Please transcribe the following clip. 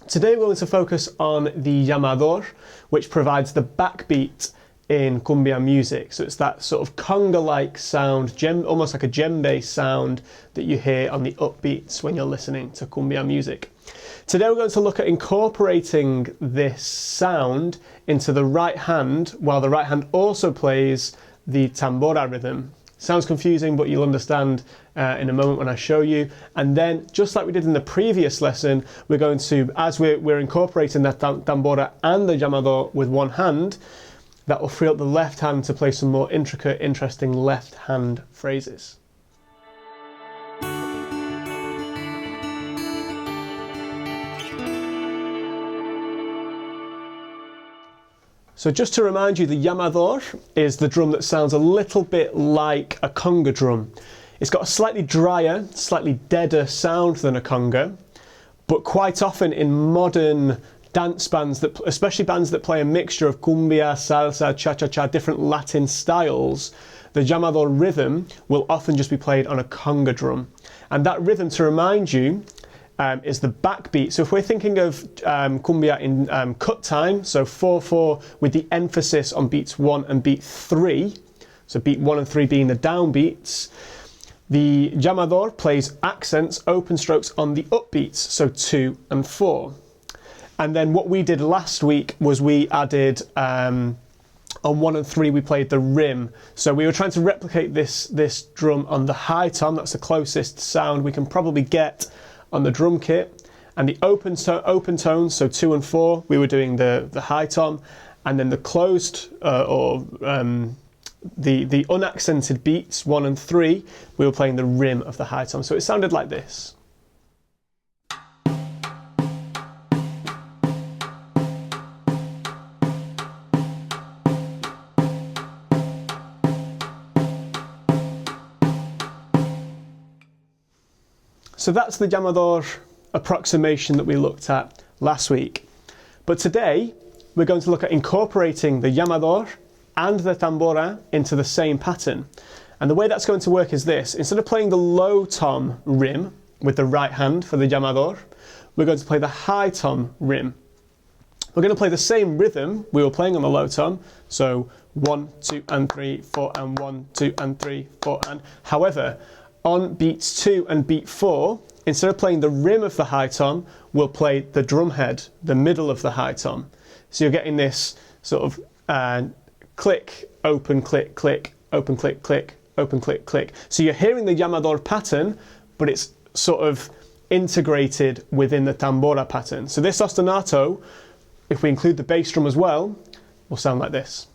Today we're going to focus on the llamador, which provides the backbeat in cumbia music. So it's that sort of conga-like sound, almost like a djembe sound that you hear on the upbeats when you're listening to cumbia music. Today we're going to look at incorporating this sound into the right hand, while the right hand also plays the tambora rhythm. Sounds confusing, but you'll understand in a moment when I show you. And then, just like we did in the previous lesson, we're going to, as we're incorporating that tambora and the llamador with one hand, that will free up the left hand to play some more intricate, interesting left hand phrases. So just to remind you, the llamador is the drum that sounds a little bit like a conga drum. It's got a slightly drier, slightly deader sound than a conga, but quite often in modern dance bands, especially bands that play a mixture of cumbia, salsa, cha-cha-cha, different Latin styles, the llamador rhythm will often just be played on a conga drum. And that rhythm, to remind you, is the backbeat. So if we're thinking of cumbia in cut time, so 4/4 with the emphasis on beats 1 and beat 3, so beat 1 and 3 being the downbeats, the llamador plays accents, open strokes on the upbeats, so 2 and 4. And then what we did last week was we added, on 1 and 3 we played the rim. So we were trying to replicate this drum on the high tom. That's the closest sound we can probably get on the drum kit. And the open tones, so 2 and 4, we were doing the high tom, and then the closed the unaccented beats 1 and 3, we were playing the rim of the high tom. So it sounded like this. So that's the llamador approximation that we looked at last week. But today we're going to look at incorporating the llamador and the tambora into the same pattern. And the way that's going to work is this. Instead of playing the low tom rim with the right hand for the llamador, we're going to play the high tom rim. We're going to play the same rhythm we were playing on the low tom. So 1, 2 and 3, 4 and 1, 2 and 3, 4 and... However, on beats 2 and beat 4, instead of playing the rim of the high tom, we'll play the drum head, the middle of the high tom. So you're getting this sort of click, open, click, click, open, click, click, open, click, click. So you're hearing the llamador pattern, but it's sort of integrated within the tambora pattern. So this ostinato, if we include the bass drum as well, will sound like this.